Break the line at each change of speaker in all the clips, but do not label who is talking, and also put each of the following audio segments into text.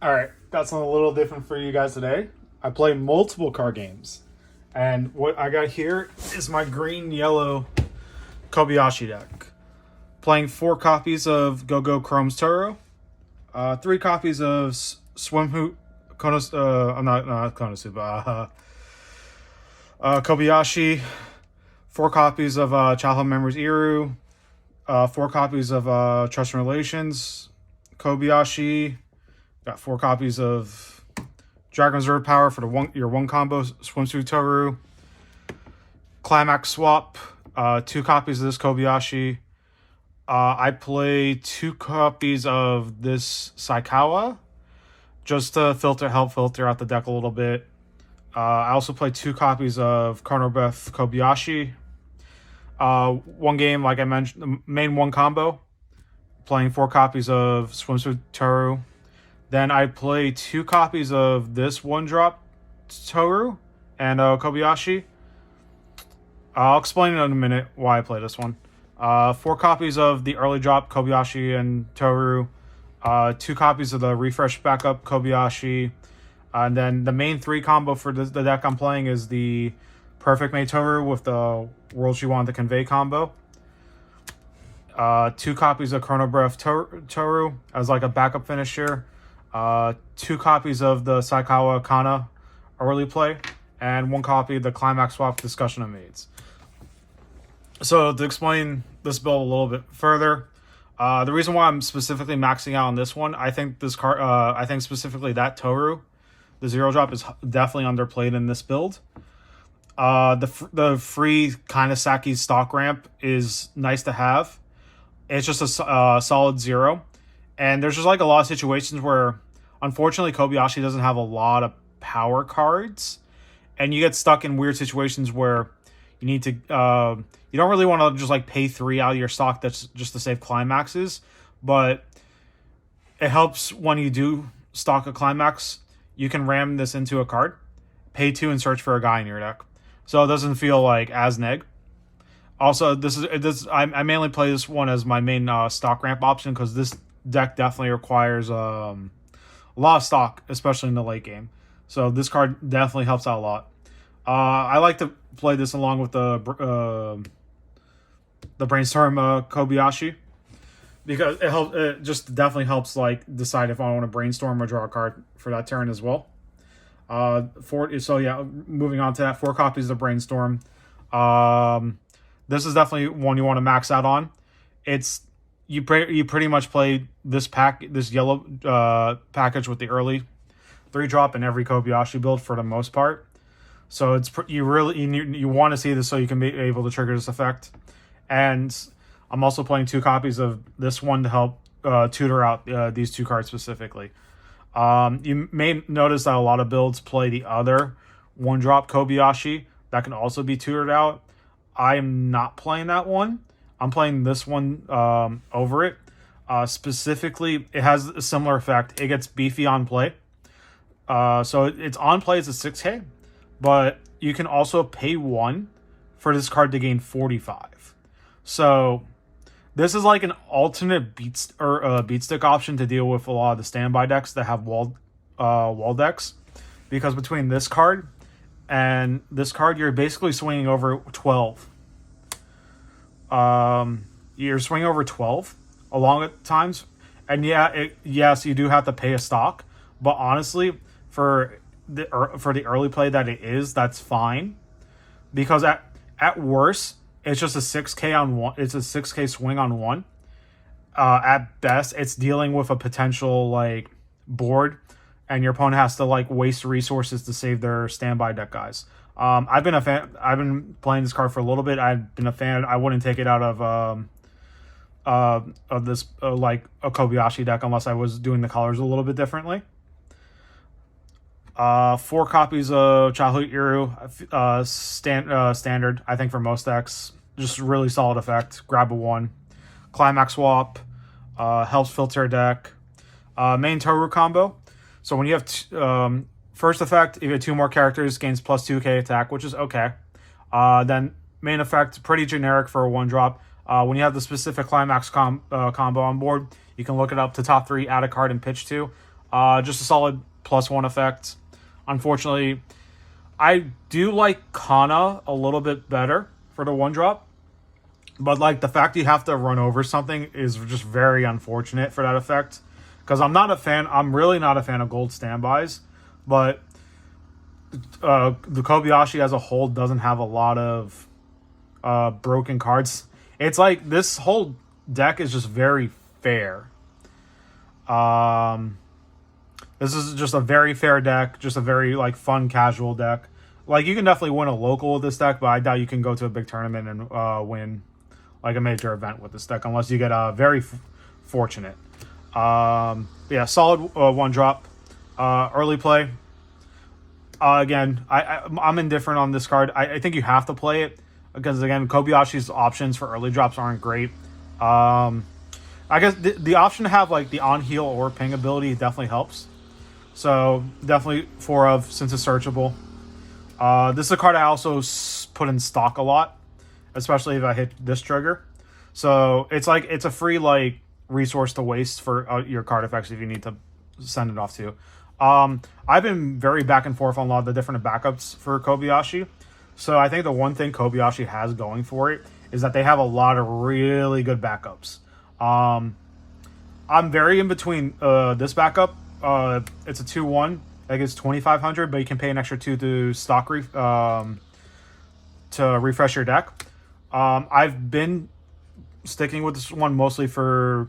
Alright, got something a little different for you guys today. I play multiple card games. And what I got here is my green-yellow Kobayashi deck. Playing 4 copies of Go-Go Chrome's Toro. 3 copies of Swimhoot Konosuba, not Konosuba, Kobayashi. 4 copies of Childhood Memories Iru. 4 copies of Trust and Relations Kobayashi. Got 4 copies of Dragon Reserve Power for your one combo Swimsuit Toru. Climax Swap. 2 copies of this Kobayashi. I play 2 copies of this Saikawa just to help filter out the deck a little bit. I also play 2 copies of Chronobreath Kobayashi. 1 game, like I mentioned, the main 1 combo. Playing 4 copies of Swimsuit Toru. Then I play 2 copies of this 1-drop Toru and Kobayashi. I'll explain in a minute why I play this one. 4 copies of the early drop Kobayashi and Toru. 2 copies of the refresh backup Kobayashi. And then the main 3 combo for the deck I'm playing is the Perfect Mate Toru with the World She Wanted to Convey combo. 2 copies of Chronobreath Toru as like a backup finisher. 2 copies of the Saikawa Kana early play. And 1 copy of the Climax Swap Discussion of Maids. So to explain this build a little bit further, the reason why I'm specifically maxing out on this one, I think this card, I think specifically that Toru, the 0-drop, is definitely underplayed in this build. The free Kanesaki stock ramp is nice to have. It's just a solid 0. And there's just like a lot of situations where, unfortunately, Kobayashi doesn't have a lot of power cards. And you get stuck in weird situations where you need to, you don't really want to just like pay 3 out of your stock that's just to save climaxes. But it helps when you do stock a climax, you can ram this into a card, pay 2 and search for a guy in your deck. So it doesn't feel like as neg. Also, I mainly play this one as my main stock ramp option because this deck definitely requires a lot of stock, especially in the late game. So this card definitely helps out a lot. I like to play this along with the Brainstorm Kobayashi because it just definitely helps like decide if I want to brainstorm or draw a card for that turn as well. Moving on to that, 4 copies of Brainstorm. This is definitely one you want to max out on. You pretty much play this yellow package with the early 3-drop in every Kobayashi build for the most part. So you want to see this so you can be able to trigger this effect. And I'm also playing 2 copies of this one to help tutor out these 2 cards specifically. You may notice that a lot of builds play the other 1-drop Kobayashi that can also be tutored out. I am not playing that one. I'm playing this one over it. Specifically, it has a similar effect. It gets beefy on play. So it's on play as a 6K, but you can also pay 1 for this card to gain 45. So this is like an alternate beat stick option to deal with a lot of the standby decks that have wall decks, because between this card and this card, you're basically swinging over 12. You're swinging over 12 along at times, and yes, you do have to pay a stock, but honestly, for the early play that it is, that's fine, because at worst, it's just a 6K on 1. It's a 6K swing on 1. At best, it's dealing with a potential like board, and your opponent has to like waste resources to save their standby deck guys. I've been a fan. I've been playing this card for a little bit. I've been a fan. I wouldn't take it out of this like a Kobayashi deck unless I was doing the colors a little bit differently. 4 copies of Childhood Iru, standard. I think for most decks, just really solid effect. Grab a 1, Climax Swap, helps filter deck. Main Toru combo. So when you have first effect, if you have 2 more characters, gains plus 2k attack, which is okay. Then main effect, pretty generic for a 1-drop. When you have the specific Climax combo on board, you can look it up to top 3, add a card, and pitch 2. Just a solid +1 effect. Unfortunately, I do like Kana a little bit better for the 1-drop. But like the fact you have to run over something is just very unfortunate for that effect. Because I'm not a fan. I'm really not a fan of gold standbys. But the Kobayashi as a whole doesn't have a lot of broken cards. It's like this whole deck is just very fair. This is just a very fair deck, just a very like fun casual deck. Like you can definitely win a local with this deck, but I doubt you can go to a big tournament and win like a major event with this deck unless you get very fortunate. Yeah, solid 1-drop. Early play. Again, I'm indifferent on this card. I think you have to play it because again, Kobayashi's options for early drops aren't great. I guess the option to have like the on heal or ping ability definitely helps. So definitely 4 of since it's searchable. This is a card I also put in stock a lot, especially if I hit this trigger. So it's like it's a free like resource to waste for your card effects if you need to send it off to. I've been very back and forth on a lot of the different backups for Kobayashi. So I think the one thing Kobayashi has going for it is that they have a lot of really good backups. I'm very in between this backup. It's a 2-1. I guess 2,500, but you can pay an extra 2 to stock to refresh your deck. I've been sticking with this one mostly for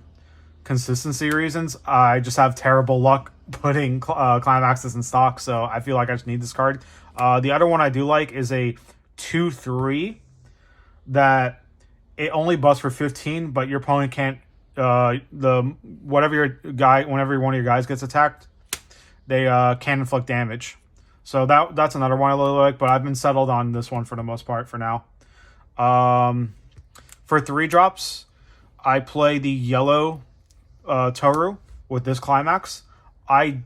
consistency reasons. I just have terrible luck putting climaxes in stock, so I feel like I just need this card. The other one I do like is a 2-3 that it only busts for 15, but your opponent can't. Whenever one of your guys gets attacked, they can inflict damage. So that's another one I really like, but I've been settled on this one for the most part for now. For 3-drops, I play the yellow Toru with this climax. If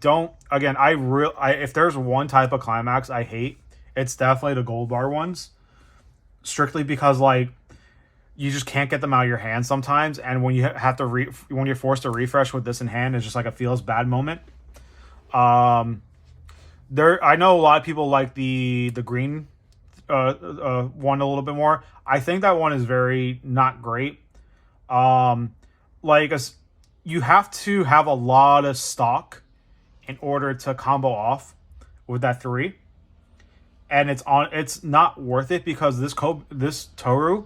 there's one type of climax I hate, it's definitely the gold bar ones. Strictly because like you just can't get them out of your hand sometimes, and when you have to when you're forced to refresh with this in hand, it's just like a feels bad moment. I know a lot of people like the green one a little bit more. I think that one is very not great. You have to have a lot of stock in order to combo off with that 3, and it's not worth it because this Toru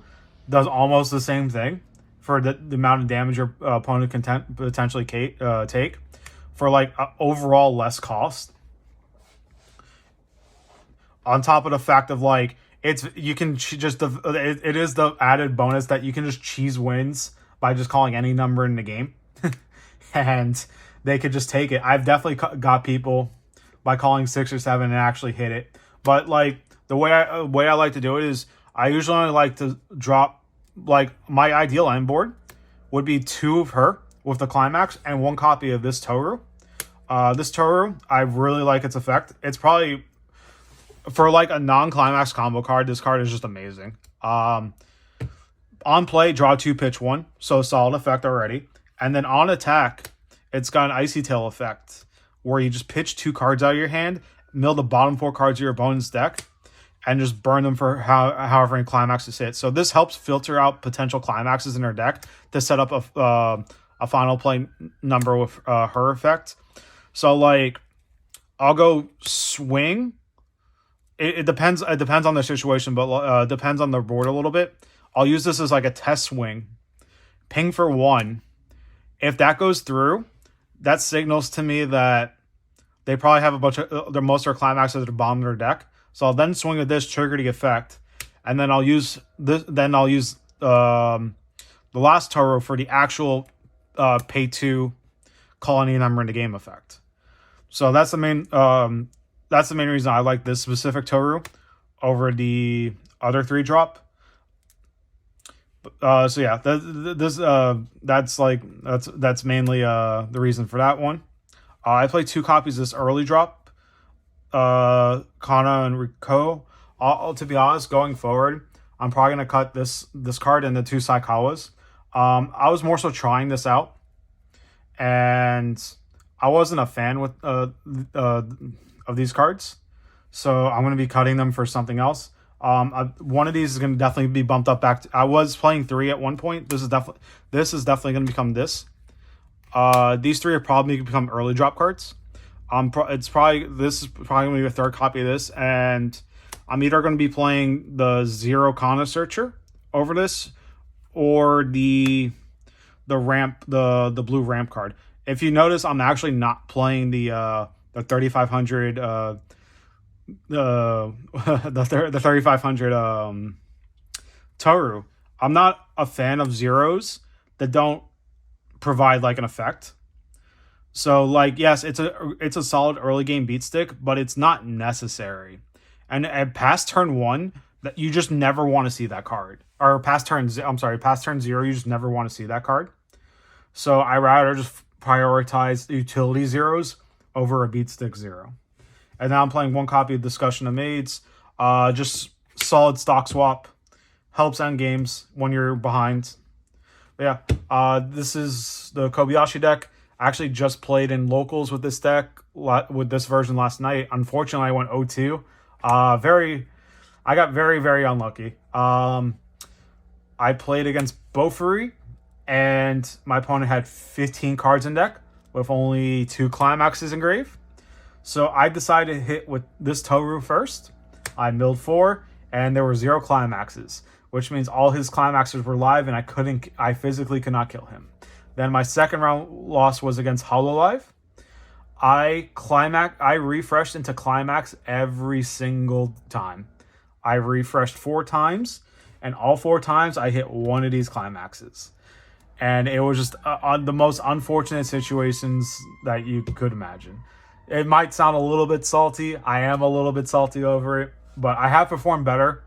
does almost the same thing for the amount of damage your opponent can potentially take for like overall less cost. On top of the fact of like it is the added bonus that you can just cheese wins by just calling any number in the game, and they could just take it. I've definitely got people by calling 6 or 7 and actually hit it. But like the way I like to do it is I usually only like to drop like my ideal end board would be 2 of her with the climax and 1 copy of this Toru. This Toru, I really like its effect. It's probably for like a non-climax combo card. This card is just amazing. On play, draw 2, pitch 1, so solid effect already. And then on attack, it's got an Icy Tail effect where you just pitch 2 cards out of your hand, mill the bottom 4 cards of your opponent's deck, and just burn them for however many climaxes hit. So this helps filter out potential climaxes in her deck to set up a final play number with her effect. So like, I'll go swing. It depends. It depends on the situation, but depends on the board a little bit. I'll use this as like a test swing. Ping for 1. If that goes through, that signals to me that they probably have a bunch of most of their climaxes at the bottom of their deck. So I'll then swing with this, trigger the effect, and then I'll use this. Then I'll use the last Toru for the actual pay 2, call any number in the game effect. So that's the main reason I like this specific Toru over the other 3-drop. So yeah, that's mainly the reason for that one. I play 2 copies of this early drop. Kana and Rico. To be honest, going forward, I'm probably gonna cut this card into 2 Saikawas. I was more so trying this out, and I wasn't a fan with of these cards, so I'm going to be cutting them for something else. One of these is going to definitely be bumped up back to, I was playing 3 at one point. This is definitely going to become this. These 3 are probably going to become early drop cards. This is probably going to be a third copy of this, and I'm either going to be playing the Zero Kana Searcher over this, or the blue ramp card. If you notice, I'm actually not playing the 3500 the 3500 Toru. I'm not a fan of zeros that don't provide like an effect. So like, yes, it's a solid early game beat stick, but it's not necessary. And at past turn 1, that you just never want to see that card. Or past turn 0, you just never want to see that card. So I rather just prioritize the utility zeros over a beat stick 0. And now I'm playing 1 copy of Discussion of Maids. Just solid stock swap. Helps end games when you're behind. But yeah, this is the Kobayashi deck. I actually just played in locals with this deck, with this version last night. Unfortunately, I went 0-2. I got very, very unlucky. I played against Bofuri, and my opponent had 15 cards in deck with only 2 climaxes engraved. So I decided to hit with this Toru first. I milled 4, and there were 0 climaxes, which means all his climaxes were live, and I physically could not kill him. Then my second round loss was against Hololive. I refreshed into climax every single time. I refreshed 4 times, and all 4 times I hit one of these climaxes. And it was just on the most unfortunate situations that you could imagine. It might sound a little bit salty. I am a little bit salty over it, but I have performed better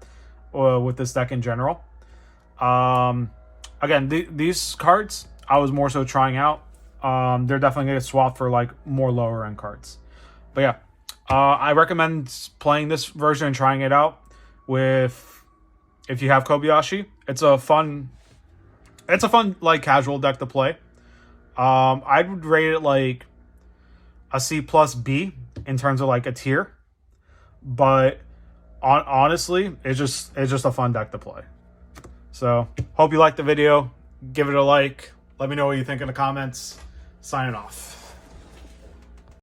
with this deck in general. Again, these cards I was more so trying out. They're definitely going to get swapped for like more lower end cards. But yeah, I recommend playing this version and trying it out if you have Kobayashi. It's a fun like casual deck to play. I would rate it like a C+B in terms of like a tier, but honestly, it's just a fun deck to play. So hope you liked the video. Give it a like. Let me know what you think in the comments. Signing off.